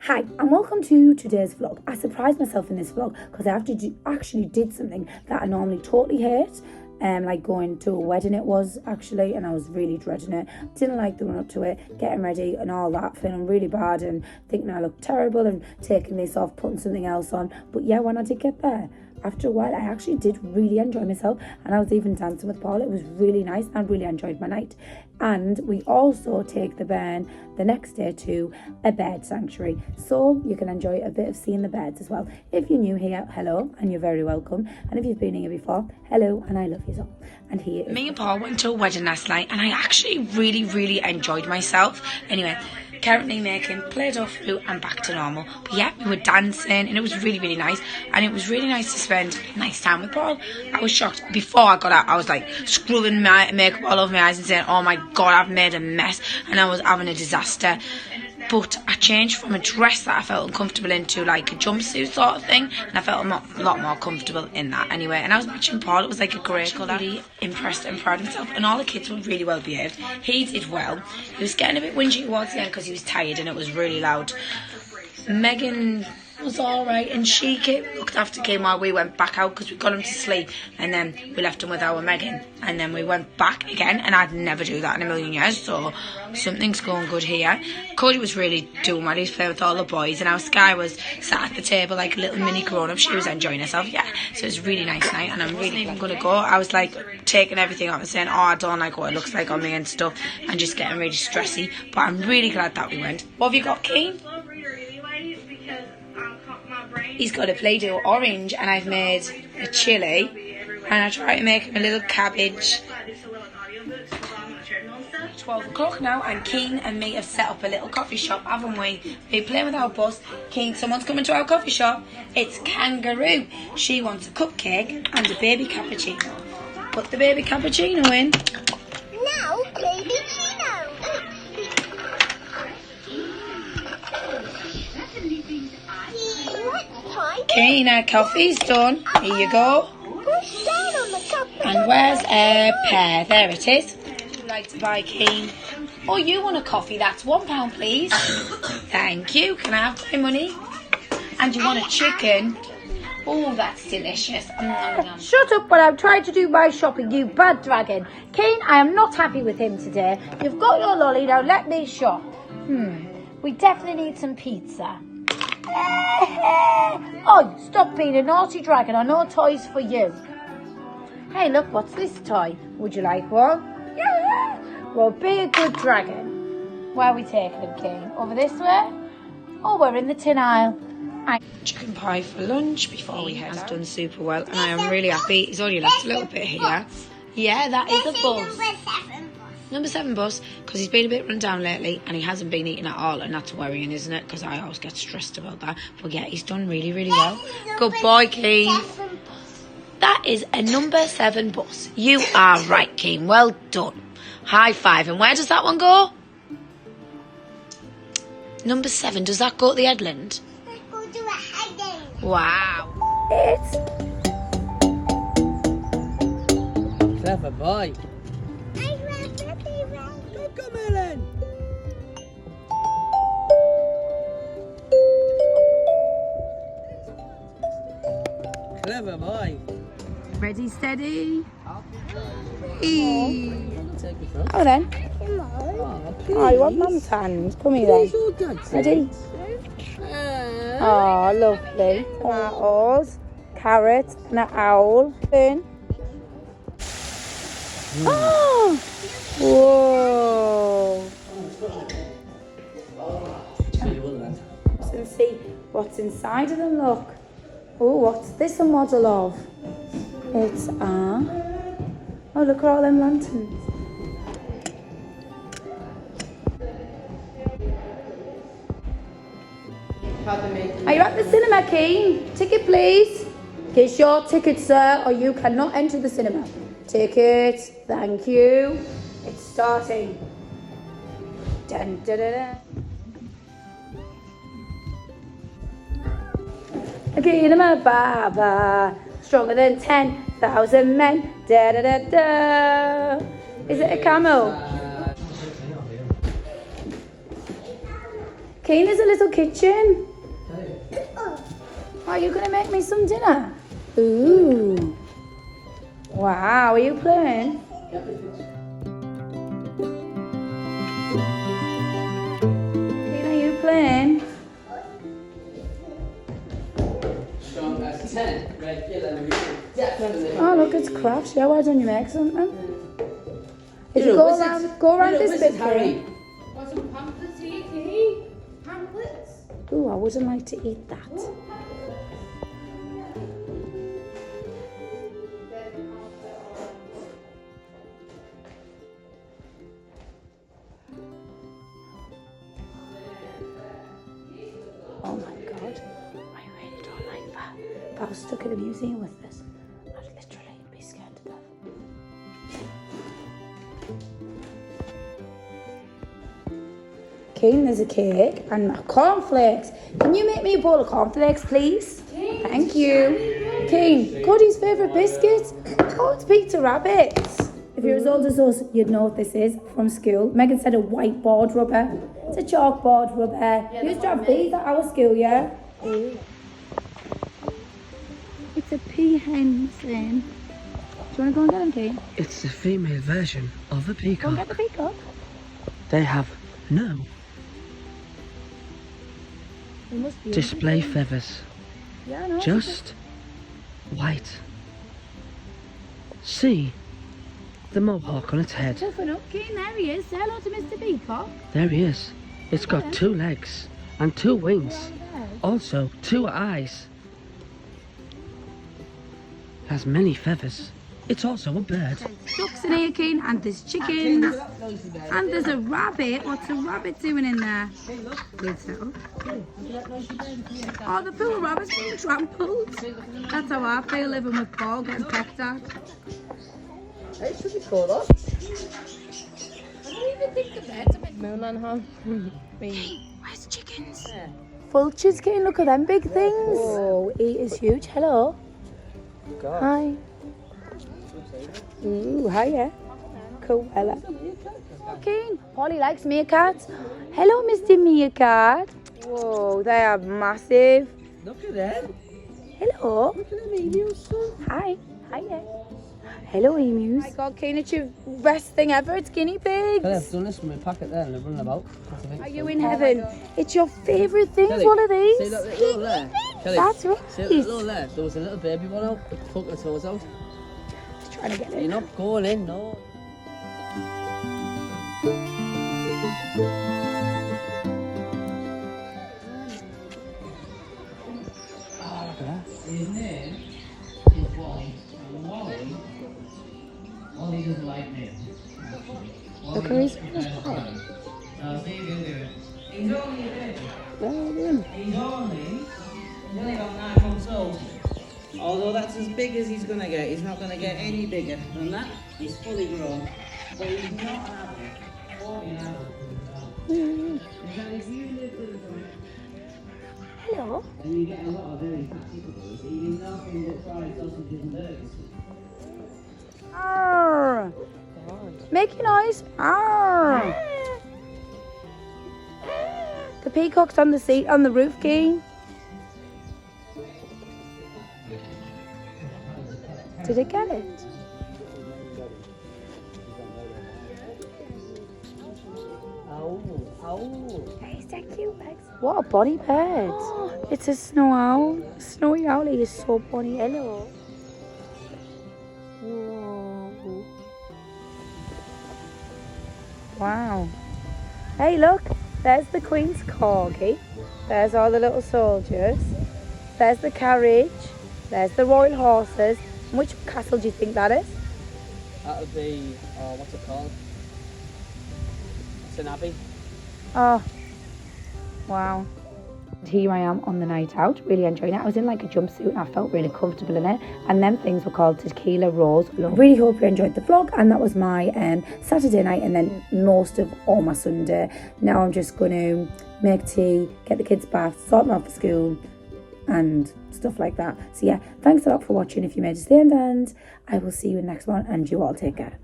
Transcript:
Hi and welcome to today's vlog. I surprised myself in this vlog because I actually did something that I normally totally hate. Like going to a wedding it was actually, and I was really dreading it. Didn't like the run up to it, getting ready and all that, feeling really bad and thinking I looked terrible and taking this off, putting something else on. But yeah, when I did get there, after a while, I actually did really enjoy myself, and I was even dancing with Paul. It was really nice. I really enjoyed my night. And we also take the bairn the next day to a bird sanctuary, so you can enjoy a bit of seeing the birds as well. If you're new here, hello, and you're very welcome. And if you've been here before, hello, and I love you all. And here is... Me and Paul went to a wedding last night, and I actually really enjoyed myself. Anyway, currently making Play-Doh fruit and back to normal. But yeah, we were dancing and it was really nice. And it was really nice to spend a nice time with Paul. I was shocked. Before I got out, I was like screwing my makeup all over my eyes and saying, oh my God, I've made a mess. And I was having a disaster. But I changed from a dress that I felt uncomfortable into like a jumpsuit sort of thing, and I felt a lot more comfortable in that anyway. And I was watching Paul, it was like a grey colour. Really impressed and proud of himself, and all the kids were really well behaved. He did well. He was getting a bit whingy towards the end because he was tired and it was really loud. Megan was alright, and she looked after Kane while we went back out because we got him to sleep, and then we left him with our Megan, and then we went back again, and I'd never do that in a million years, so something's going good here. Cody was really doing well. He was playing with all the boys, and our Sky was sat at the table like a little mini grown-up. She was enjoying herself, yeah, so it was a really nice night, and I'm really even going to go. I was like taking everything off and saying, oh, I don't like what it looks like on me and stuff, and just getting really stressy, but I'm really glad that we went. What have you got, Kane? He's got a Play-Doh orange, and I've made a chilli, and I try to make him a little cabbage. 12 o'clock now, and Keen and me have set up a little coffee shop, haven't we? We're playing with our bus. Keen, someone's coming to our coffee shop. It's Kangaroo. She wants a cupcake and a baby cappuccino. Put the baby cappuccino in. Now, baby Chino. Keen, our coffee's done. Here you go. Push down on the cup. And where's a pear? There it is. Would you like to buy, Keen? Oh, you want a coffee? That's £1, please. Thank you. Can I have my money? And you want a chicken? Oh, that's delicious. Shut up when I'm trying to do my shopping, you bad dragon. Kane, I am not happy with him today. You've got your lolly, now let me shop. We definitely need some pizza. Oh, stop being a naughty dragon. I know toys for you. Hey, look, what's this toy? Would you like one? Yeah. Well, be a good dragon. Where are we taking him, Kane? Over this way? Oh, we're in the tin aisle. Chicken pie for lunch before we head out. He's done super well, and I am really happy. He's only left a little bit here. Yeah, that is a bus. Number 7 bus, because he's been a bit run down lately and he hasn't been eating at all, and that's worrying, isn't it? Because I always get stressed about that. But yeah, he's done really well. Good boy, Keen. That is a number 7 bus. You are right, Keen. Well done. High five. And where does that one go? Number 7. Does that go to the Headland? Wow. Clever boy. Come Ellen. Clever boy. Ready, steady. Oh, then. Oh, Oh, you want mum's hand? Come here then. Ready? Oh, lovely. Tomatoes, carrots, and an owl. In. Oh! Whoa! So see what's inside of them, look. Oh, what's this a model of? It's oh, look at all them lanterns. Are you at the cinema, Keen? Ticket, please. Get your ticket, sir, or you cannot enter the cinema. Ticket. Thank you. It's starting. Dun, dun, dun, dun. Again, I'm a baba, stronger than 10,000 men. Da da da da. Is it a camel? Kane, there's a little kitchen. Are you going to make me some dinner? Ooh. Wow, are you playing? Kane, are you playing? Strong as 10. Red, yellow, definitely. Oh, look, it's crafts. Yeah, why don't you make something? If you go around this bit, Harry. Want some pamphlets here, Kate? Pamphlets? Ooh, I wouldn't like to eat that. Oh my god, I really don't like that. If I was stuck in a museum with this, I'd literally be scared to death. Kane, there's a cake and my cornflakes. Can you make me a bowl of cornflakes, please? Thank you. Kane, Cody's favourite biscuits. Oh, it's Peter Rabbit's. If you're as old as us, you'd know what this is from school. Megan said a whiteboard rubber. It's a chalkboard rubber. We used to have these at our school, yeah? It's a peahen thing. Do you want to go and get them, Kane? It's the female version of a Go and peacock. get the peacock. They have no They must be display feathers, Yeah, I know. just white. See the mohawk on its head. Toughen up, Kane. There he is. Say hello to Mr. Peacock. There he is. It's got 2 legs and 2 wings. Also 2 eyes. Has many feathers. It's also a bird. Ducks in here, Kane, and there's chickens. And there's a rabbit. What's a rabbit doing in there? Good setup. Oh, the poor rabbit's being trampled. That's how I feel living with Paul, getting pecked at. Hey, should we call up? I don't even think the bed's a bit moonland, huh? Where's the chickens? Vultures, Kane, look at them big things. Oh, he is huge. Hello. God. Hi. Ooh, hiya. Koala. Okay, Polly likes meerkats. Hello, Mr. Meerkat. Whoa, they are massive. Look at them. Hello. Look at them emus, son. Hi. Hiya. Hello, emus. Oh my God, Kane, it's your best thing ever. It's guinea pigs. I've done this from my packet there and they're running about. Are you in heaven? It's your favourite thing, Kelly, one of see these. that little there? Kelly, That's see that right. little there? There was a little baby one out. Took her toes out. Just trying to get You're it. not going in, no. Oh, look at that. His name is Wally. And Wally doesn't like names. Look who he's See you do it. He's only a baby. He's only about 9 months old. Although that's as big as he's gonna get. He's not gonna get any bigger than that. He's fully grown. But he's not an adult. Only an adult. Is that if you live with a dog Hello. and you get a lot of very fat people eating nothing but fried sausages and burgers. Arr. Make your noise. Arr. The peacock's on the seat on the roof, Kane. Did it get it? Is that cute, Lex? What a bonny bird. It's a snow owl. Snowy owl is so bonny. Hello. Whoa. Wow. Hey, look. There's the Queen's corgi. There's all the little soldiers. There's the carriage. There's the royal horses. And which castle do you think that is? That would be, what's it called? It's an abbey. Oh, wow. Here I am on the night out, really enjoying it. I was in like a jumpsuit and I felt really comfortable in it. And them things were called Tequila Rose. I really hope you enjoyed the vlog. And that was my Saturday night and then most of all my Sunday. Now I'm just going to make tea, get the kids bath, sort them out for school and stuff like that. So yeah, thanks a lot for watching if you made it to the end. And I will see you in the next one and you all take care.